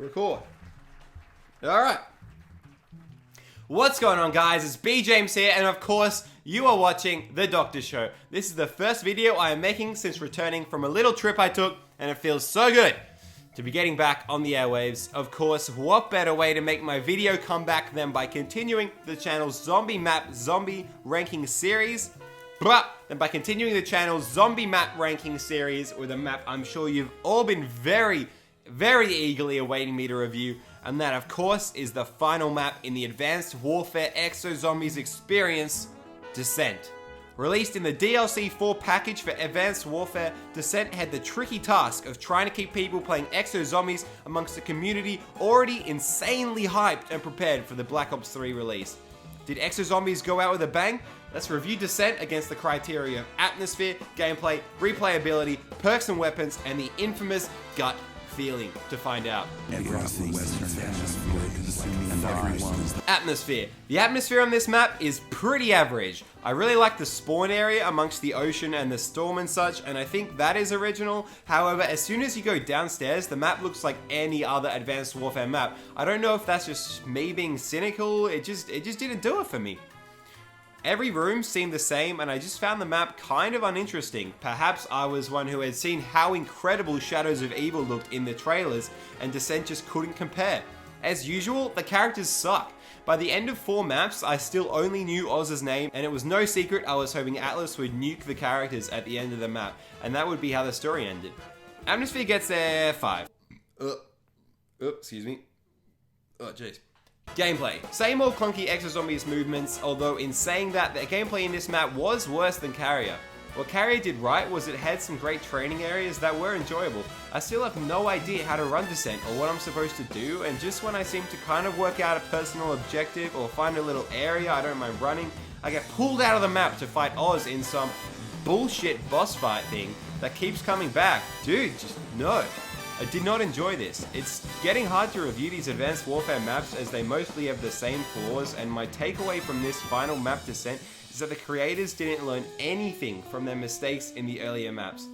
Record. Alright. What's going on, guys? It's B James here, and of course, you are watching The TheDrShow. This is the first video I am making since returning from a little trip I took, and it feels so good to be getting back on the airwaves. Of course, what better way to make my video comeback than by continuing the channel's zombie map zombie ranking series? Than by continuing the channel's zombie map ranking series with a map I'm sure you've all been very eagerly awaiting me to review, and that of course is the final map in the Advanced Warfare Exo Zombies experience, Descent. Released in the DLC 4 package for Advanced Warfare, Descent had the tricky task of trying to keep people playing Exo Zombies amongst a community already insanely hyped and prepared for the Black Ops 3 release. Did Exo Zombies go out with a bang? Let's review Descent against the criteria of atmosphere, gameplay, replayability, perks and weapons, and the infamous gut feeling to find out. Atmosphere. The atmosphere on this map is pretty average. I really like the spawn area amongst the ocean and the storm and such, and I think that is original. However, as soon as you go downstairs, the map looks like any other Advanced Warfare map. I don't know if that's just me being cynical, it just didn't do it for me. Every room seemed the same, and I just found the map kind of uninteresting. Perhaps I was one who had seen how incredible Shadows of Evil looked in the trailers, and Descent just couldn't compare. As usual, the characters suck. By the end of 4 maps, I still only knew Oz's name, and it was no secret I was hoping Atlas would nuke the characters at the end of the map, and that would be how the story ended. Atmosphere gets there 5. Excuse me. Oh, jeez. Gameplay. Same old clunky Exo Zombies movements, although in saying that, the gameplay in this map was worse than Carrier. What Carrier did right was it had some great training areas that were enjoyable. I still have no idea how to run Descent or what I'm supposed to do, and just when I seem to kind of work out a personal objective or find a little area I don't mind running, I get pulled out of the map to fight Oz in some bullshit boss fight thing that keeps coming back. Dude, just no. I did not enjoy this. It's getting hard to review these Advanced Warfare maps as they mostly have the same flaws, and my takeaway from this final map Descent is that the creators didn't learn anything from their mistakes in the earlier maps.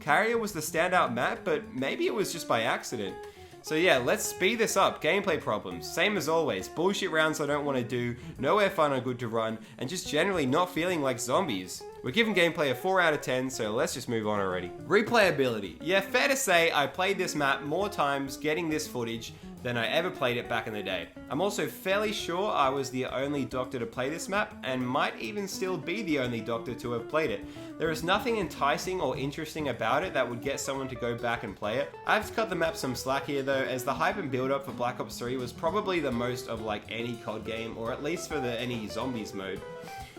Carrier was the standout map, but maybe it was just by accident. So yeah, let's speed this up. Gameplay problems. Same as always. Bullshit rounds I don't want to do, nowhere fun or good to run, and just generally not feeling like zombies. We're giving gameplay a 4 out of 10, so let's just move on already. Replayability. Yeah, fair to say I played this map more times getting this footage than I ever played it back in the day. I'm also fairly sure I was the only doctor to play this map, and might even still be the only doctor to have played it. There is nothing enticing or interesting about it that would get someone to go back and play it. I have to cut the map some slack here though, as the hype and build up for Black Ops 3 was probably the most of like any COD game, or at least for any zombies mode.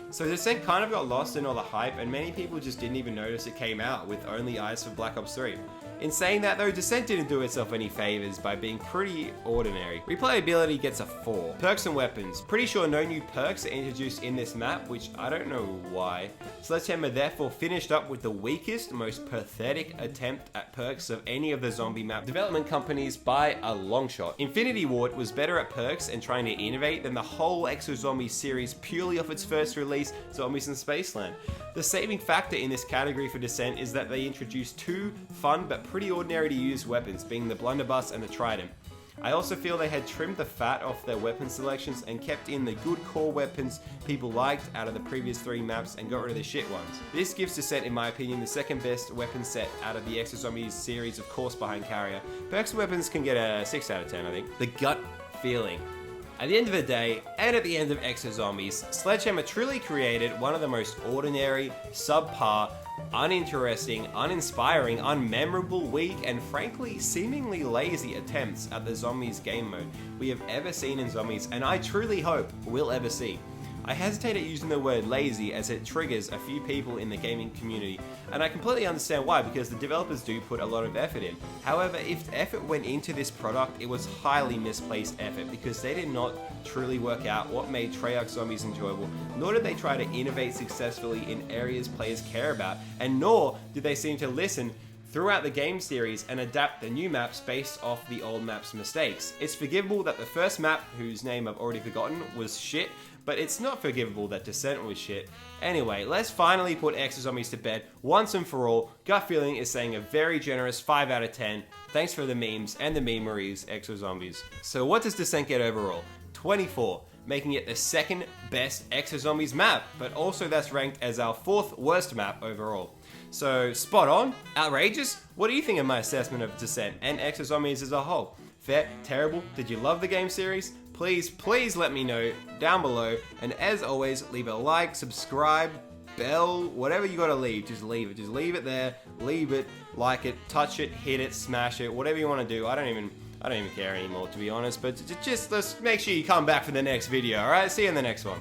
So Descent kind of got lost in all the hype, and many people just didn't even notice it came out with only eyes for Black Ops 3. In saying that though, Descent didn't do itself any favors by being pretty ordinary. Replayability gets a 4. Perks and weapons. Pretty sure no new perks are introduced in this map, which I don't know why. Sledgehammer therefore finished up with the weakest, most pathetic attempt at perks of any of the zombie map development companies by a long shot. Infinity Ward was better at perks and trying to innovate than the whole Exo Zombies series purely off its first release, Zombies in Spaceland. The saving factor in this category for Descent is that they introduced 2 fun but pretty ordinary to use weapons, being the blunderbuss and the trident. I also feel they had trimmed the fat off their weapon selections and kept in the good core weapons people liked out of the previous 3 maps and got rid of the shit ones. This gives Descent, in my opinion, the second best weapon set out of the Exo Zombies series, of course behind Carrier. Perks and weapons can get a 6 out of 10, I think. The gut feeling. At the end of the day, and at the end of Exo Zombies, Sledgehammer truly created one of the most ordinary, subpar, uninteresting, uninspiring, unmemorable, weak, and frankly, seemingly lazy attempts at the Zombies game mode we have ever seen in Zombies, and I truly hope we'll ever see. I hesitate at using the word lazy as it triggers a few people in the gaming community, and I completely understand why, because the developers do put a lot of effort in. However, if effort went into this product, it was highly misplaced effort, because they did not truly work out what made Treyarch Zombies enjoyable, nor did they try to innovate successfully in areas players care about, and nor did they seem to listen throughout the game series and adapt the new maps based off the old map's mistakes. It's forgivable that the first map, whose name I've already forgotten, was shit, but it's not forgivable that Descent was shit. Anyway, let's finally put Exo Zombies to bed once and for all. Gut feeling is saying a very generous 5 out of 10. Thanks for the memes and the memories, Exo Zombies. So what does Descent get overall? 24, making it the second best Exo Zombies map, but also that's ranked as our 4th worst map overall. So spot on? Outrageous? What do you think of my assessment of Descent and Exo Zombies as a whole? Fair? Terrible? Did you love the game series? Please let me know down below, and as always, leave a like, subscribe, bell, whatever you gotta leave, just leave it there, leave it, like it, touch it, hit it, smash it, whatever you want to do. I don't even care anymore, to be honest, but just let's make sure you come back for the next video, alright? See you in the next one.